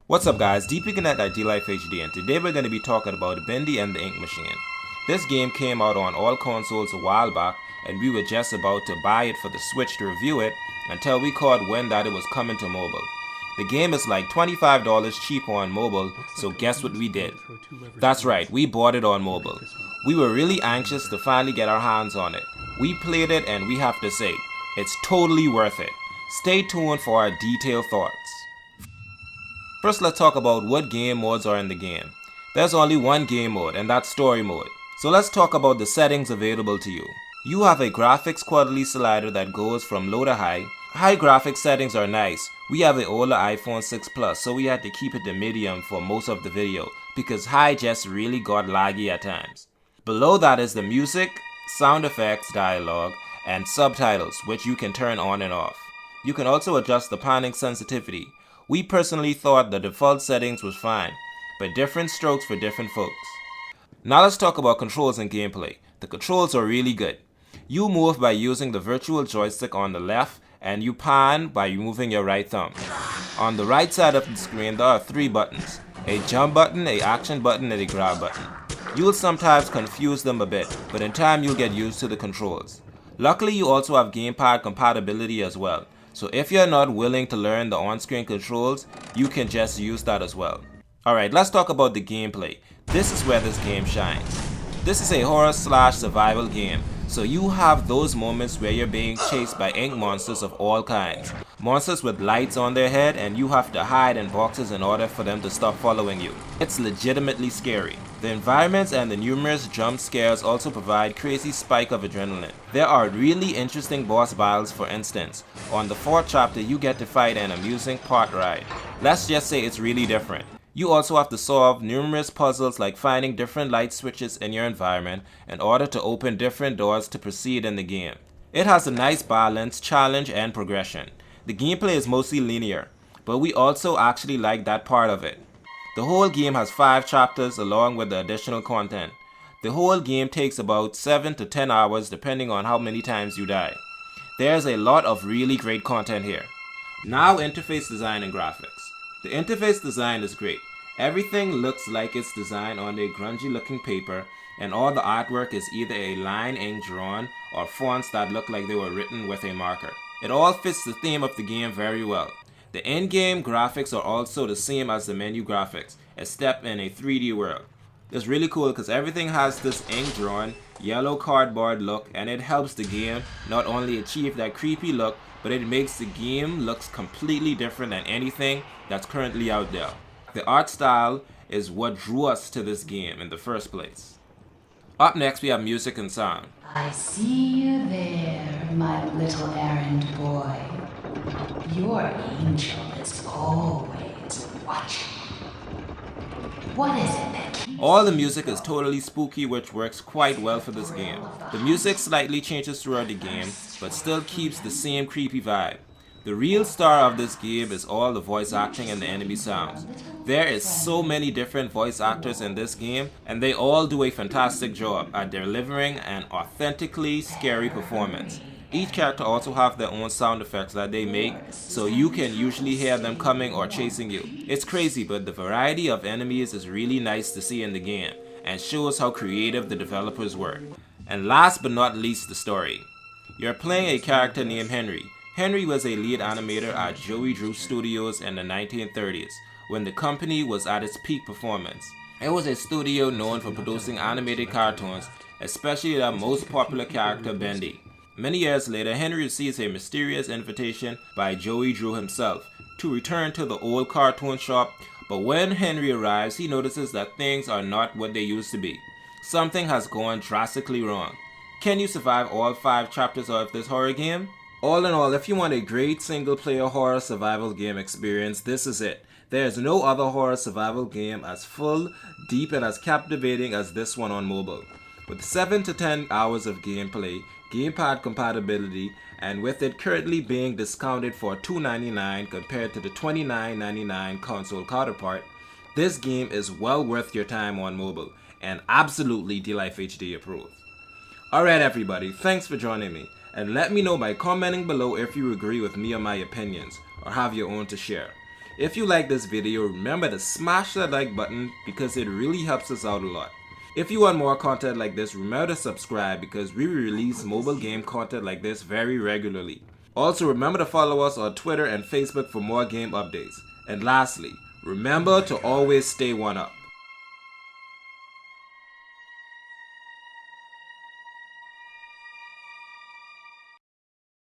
What's up guys, DPConnect at DLifeHD, and today we're going to be talking about Bendy and the Ink Machine. This game came out on all consoles a while back and we were just about to buy it for the Switch to review it until we caught wind that it was coming to mobile. The game is like $25 cheaper on mobile, so guess what we did? That's right, we bought it on mobile. We were really anxious to finally get our hands on it. We played it and we have to say, it's totally worth it. Stay tuned for our detailed thoughts. First, let's talk about what game modes are in the game. There's only one game mode, and that's story mode. So let's talk about the settings available to you. You have a graphics quality slider that goes from low to high. High graphics settings are nice. We have an older iPhone 6 Plus, so we had to keep it to medium for most of the video because high just really got laggy at times. Below that is the music, sound effects, dialogue, and subtitles, which you can turn on and off. You can also adjust the panning sensitivity. We personally thought the default settings was fine, but different strokes for different folks. Now let's talk about controls and gameplay. The controls are really good. You move by using the virtual joystick on the left, and you pan by moving your right thumb. On the right side of the screen there are three buttons: a jump button, a action button, and a grab button. You'll sometimes confuse them a bit, but in time you'll get used to the controls. Luckily you also have gamepad compatibility as well. So if you're not willing to learn the on-screen controls, you can just use that as well. Alright, let's talk about the gameplay. This is where this game shines. This is a horror/survival game, so you have those moments where you're being chased by ink monsters of all kinds. Monsters with lights on their head, and you have to hide in boxes in order for them to stop following you. It's legitimately scary. The environments and the numerous jump scares also provide crazy spike of adrenaline. There are really interesting boss battles. For instance, on the 4th chapter you get to fight an amusing pot ride. Let's just say it's really different. You also have to solve numerous puzzles like finding different light switches in your environment in order to open different doors to proceed in the game. It has a nice balance, challenge, and progression. The gameplay is mostly linear, but we also actually like that part of it. The whole game has 5 chapters along with the additional content. The whole game takes about 7 to 10 hours depending on how many times you die. There's a lot of really great content here. Now interface design and graphics. The interface design is great. Everything looks like it's designed on a grungy looking paper, and all the artwork is either a line ink drawn or fonts that look like they were written with a marker. It all fits the theme of the game very well. The in-game graphics are also the same as the menu graphics, except in a 3D world. It's really cool because everything has this ink drawn, yellow cardboard look, and it helps the game not only achieve that creepy look, but it makes the game look completely different than anything that's currently out there. The art style is what drew us to this game in the first place. Up next we have music and sound. I see you there, my little errand boy. Your angel is always watching. What is it that keeps All the music is totally spooky, which works quite well for this game. The music slightly changes throughout the game, but still keeps the same creepy vibe. The real star of this game is all the voice acting and the enemy sounds. There is so many different voice actors in this game, and they all do a fantastic job at delivering an authentically scary performance. Each character also have their own sound effects that they make, so you can usually hear them coming or chasing you. It's crazy, but the variety of enemies is really nice to see in the game, and shows how creative the developers were. And last but not least, the story. You're playing a character named Henry. Henry was a lead animator at Joey Drew Studios in the 1930s, when the company was at its peak performance. It was a studio known for producing animated cartoons, especially their most popular character, Bendy. Many years later, Henry receives a mysterious invitation by Joey Drew himself to return to the old cartoon shop, but when Henry arrives, he notices that things are not what they used to be. Something has gone drastically wrong. Can you survive all 5 chapters of this horror game? All in all, if you want a great single-player horror survival game experience, this is it. There is no other horror survival game as full, deep, and as captivating as this one on mobile. With 7 to 10 hours of gameplay, gamepad compatibility, and with it currently being discounted for $2.99 compared to the $29.99 console counterpart, this game is well worth your time on mobile, and absolutely DLifeHD approved. Alright everybody, thanks for joining me, and let me know by commenting below if you agree with me or my opinions, or have your own to share. If you like this video, remember to smash that like button because it really helps us out a lot. If you want more content like this, remember to subscribe because we release mobile game content like this very regularly. Also, remember to follow us on Twitter and Facebook for more game updates. And lastly, remember to always stay one up.